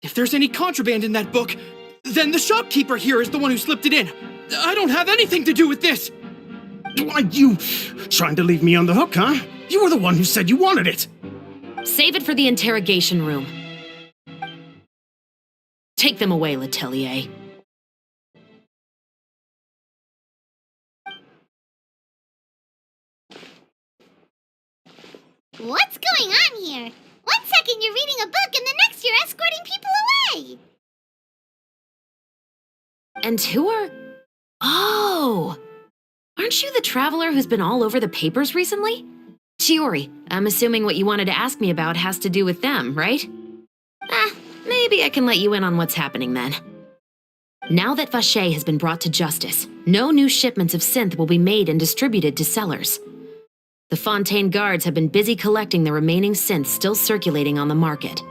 Speaker 9: If there's any contraband in that book, then the shopkeeper here is the one who slipped it in. I don't have anything to do with this.
Speaker 8: Why, you trying to leave me on the hook, huh? You were the one who said you wanted it.
Speaker 7: Save it for the interrogation room. Take them away, Letelier.
Speaker 3: What's going on here? One second you're reading a book and the next you're escorting people away.
Speaker 7: And who are... Oh! Aren't you the traveler who's been all over the papers recently? Chiori, I'm assuming what you wanted to ask me about has to do with them, right? Maybe I can let you in on what's happening then. Now that Vacher has been brought to justice, no new shipments of synth will be made and distributed to sellers. The Fontaine guards have been busy collecting the remaining synths still circulating on the market.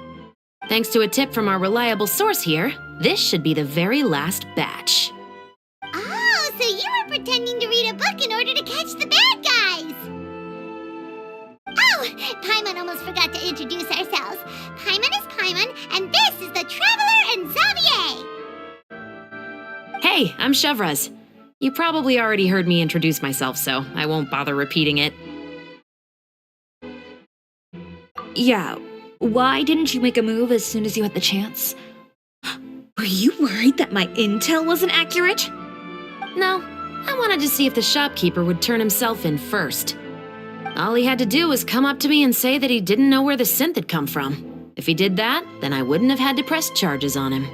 Speaker 7: Thanks to a tip from our reliable source here, this should be the very last batch.
Speaker 3: Oh, so you were pretending to read a book in order to catch the bad guys. Oh, Paimon almost forgot to introduce ourselves. Paimon is Paimon, and this is the Traveler and Xavier.
Speaker 7: Hey, I'm Chevraz. You probably already heard me introduce myself, so I won't bother repeating it.
Speaker 6: Yeah, why didn't you make a move as soon as you had the chance? Were you worried that my intel wasn't accurate?
Speaker 7: No, I wanted to see if the shopkeeper would turn himself in first. All he had to do was come up to me and say that he didn't know where the synth had come from. If he did that, then I wouldn't have had to press charges on him.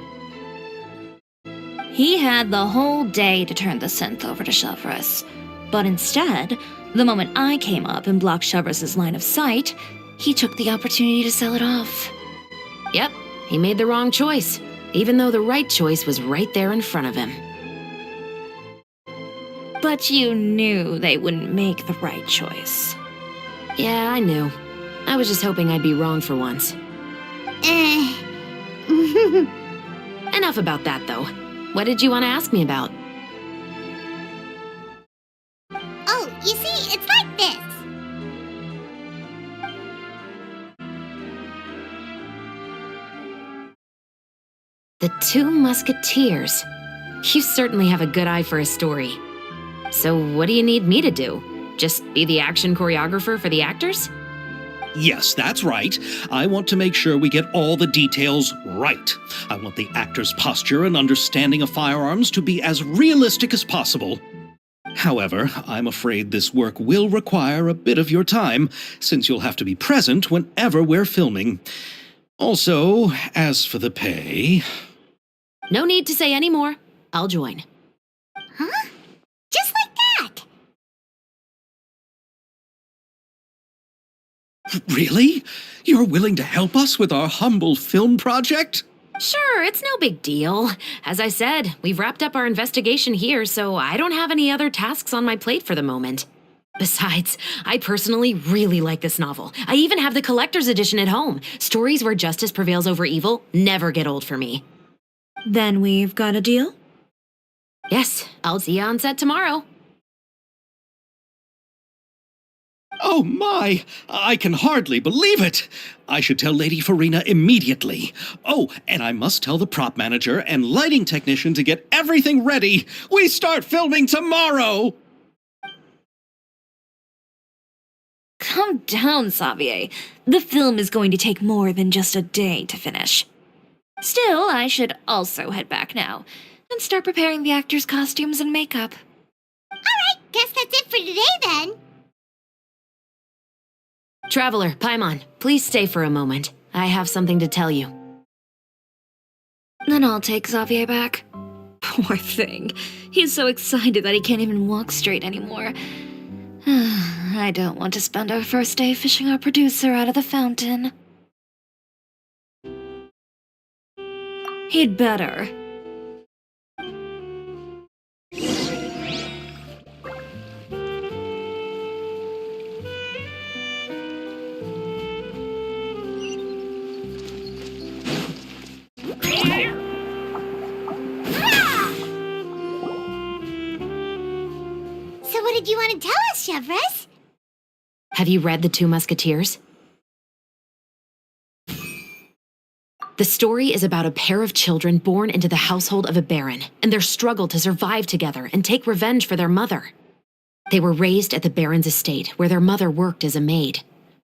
Speaker 6: He had the whole day to turn the synth over to Chevraz. But instead, the moment I came up and blocked Chevraz's line of sight, he took the opportunity to sell it off.
Speaker 7: Yep, he made the wrong choice, even though the right choice was right there in front of him.
Speaker 6: But you knew they wouldn't make the right choice.
Speaker 7: Yeah, I knew. I was just hoping I'd be wrong for once. Enough about that, though. What did you want to ask me about?
Speaker 3: Oh, you see, it's like this.
Speaker 7: The Two Musketeers. You certainly have a good eye for a story. So what do you need me to do? Just be the action choreographer for the actors?
Speaker 2: Yes, that's right. I want to make sure we get all the details right. I want the actor's posture and understanding of firearms to be as realistic as possible. However, I'm afraid this work will require a bit of your time, since you'll have to be present whenever we're filming. Also, as for the pay...
Speaker 7: No need to say any more. I'll join.
Speaker 3: Huh? Just like that.
Speaker 2: Really? You're willing to help us with our humble film project?
Speaker 7: Sure, it's no big deal. As I said, we've wrapped up our investigation here, so I don't have any other tasks on my plate for the moment. Besides, I personally really like this novel. I even have the collector's edition at home. Stories where justice prevails over evil never get old for me.
Speaker 6: Then we've got a deal?
Speaker 7: Yes, I'll see you on set tomorrow.
Speaker 2: Oh my! I can hardly believe it! I should tell Lady Farina immediately. Oh, and I must tell the prop manager and lighting technician to get everything ready. We start filming tomorrow!
Speaker 6: Calm down, Xavier. The film is going to take more than just a day to finish. Still, I should also head back now and start preparing the actors' costumes and makeup.
Speaker 3: Alright, guess that's it for today then.
Speaker 7: Traveler, Paimon, please stay for a moment. I have something to tell you.
Speaker 6: Then I'll take Xavier back. Poor thing. He's so excited that he can't even walk straight anymore. I don't want to spend our first day fishing our producer out of the fountain. He'd better.
Speaker 3: What did you want to tell us, Chevres?
Speaker 7: Have you read The Two Musketeers? The story is about a pair of children born into the household of a baron and their struggle to survive together and take revenge for their mother. They were raised at the baron's estate, where their mother worked as a maid.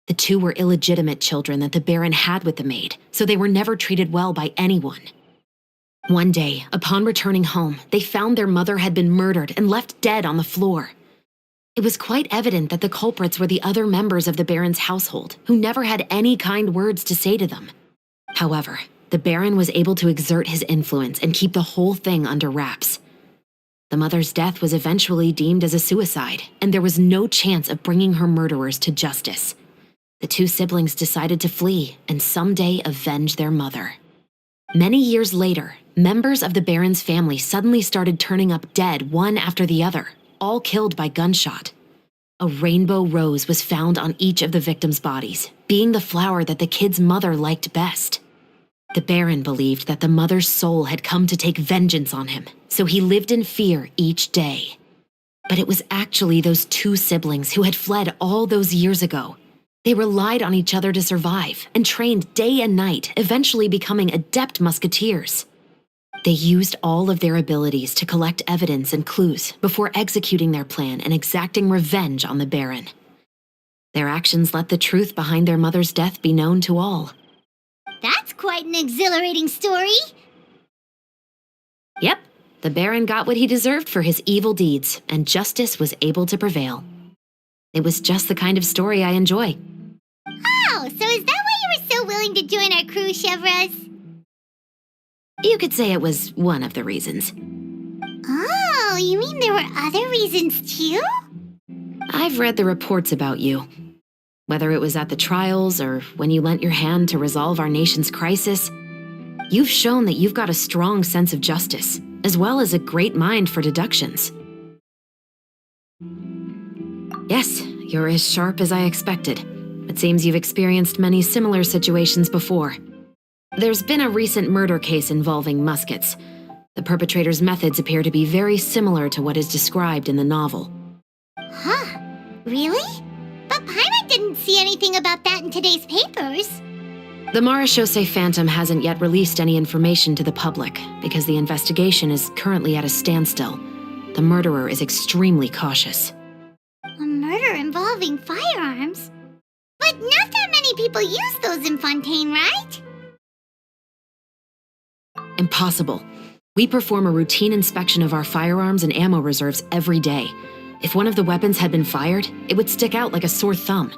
Speaker 7: The two were illegitimate children that the baron had with the maid, so they were never treated well by anyone. One day, upon returning home, they found their mother had been murdered and left dead on the floor. It was quite evident that the culprits were the other members of the baron's household, who never had any kind words to say to them. However, the baron was able to exert his influence and keep the whole thing under wraps. The mother's death was eventually deemed as a suicide, and there was no chance of bringing her murderers to justice. The two siblings decided to flee and someday avenge their mother. Many years later, members of the baron's family suddenly started turning up dead one after the other, all killed by gunshot. A rainbow rose was found on each of the victims' bodies, being the flower that the kid's mother liked best. The baron believed that the mother's soul had come to take vengeance on him, so he lived in fear each day. But it was actually those two siblings who had fled all those years ago. They relied on each other to survive and trained day and night, eventually becoming adept musketeers. They used all of their abilities to collect evidence and clues before executing their plan and exacting revenge on the baron. Their actions let the truth behind their mother's death be known to all.
Speaker 3: That's quite an exhilarating story.
Speaker 7: Yep, the baron got what he deserved for his evil deeds, and justice was able to prevail. It was just the kind of story I enjoy.
Speaker 3: Oh, so is that why you were so willing to join our crew, Chevres?
Speaker 7: You could say it was one of the reasons.
Speaker 3: Oh, you mean there were other reasons too?
Speaker 7: I've read the reports about you. Whether it was at the trials or when you lent your hand to resolve our nation's crisis, you've shown that you've got a strong sense of justice, as well as a great mind for deductions. Yes, you're as sharp as I expected. It seems you've experienced many similar situations before. There's been a recent murder case involving muskets. The perpetrator's methods appear to be very similar to what is described in the novel.
Speaker 3: Huh? Really? But Paimon didn't see anything about that in today's papers.
Speaker 7: The Marechaussee Phantom hasn't yet released any information to the public because the investigation is currently at a standstill. The murderer is extremely cautious.
Speaker 3: A murder involving firearms? But not that many people use those in Fontaine, right?
Speaker 7: Impossible. We perform a routine inspection of our firearms and ammo reserves every day. If one of the weapons had been fired, it would stick out like a sore thumb.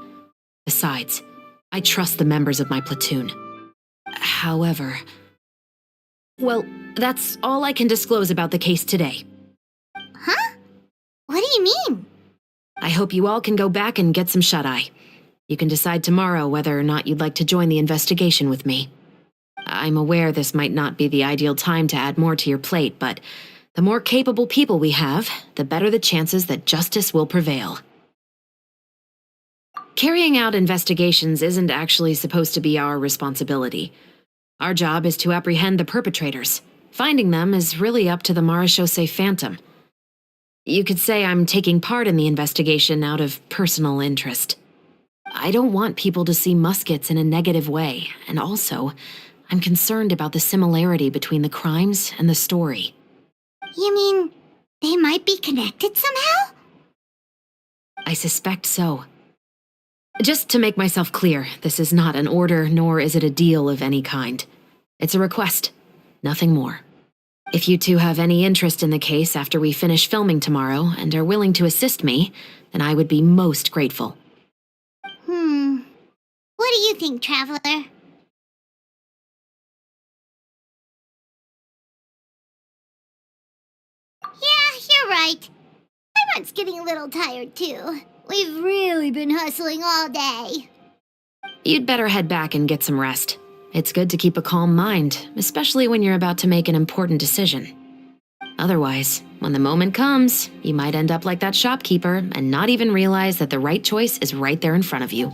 Speaker 7: Besides, I trust the members of my platoon. However... Well, that's all I can disclose about the case today.
Speaker 3: Huh? What do you mean?
Speaker 7: I hope you all can go back and get some shut-eye. You can decide tomorrow whether or not you'd like to join the investigation with me. I'm aware this might not be the ideal time to add more to your plate, but the more capable people we have, the better the chances that justice will prevail. Carrying out investigations isn't actually supposed to be our responsibility. Our job is to apprehend the perpetrators. Finding them is really up to the Marechaussee Phantom. You could say I'm taking part in the investigation out of personal interest. I don't want people to see muskets in a negative way, and also, I'm concerned about the similarity between the crimes and the story.
Speaker 3: You mean they might be connected somehow?
Speaker 7: I suspect so. Just to make myself clear, this is not an order, nor is it a deal of any kind. It's a request, nothing more. If you two have any interest in the case after we finish filming tomorrow and are willing to assist me, then I would be most grateful.
Speaker 3: What do you think, Traveler? Yeah, you're right. Everyone's getting a little tired, too. We've really been hustling all day.
Speaker 7: You'd better head back and get some rest. It's good to keep a calm mind, especially when you're about to make an important decision. Otherwise, when the moment comes, you might end up like that shopkeeper and not even realize that the right choice is right there in front of you.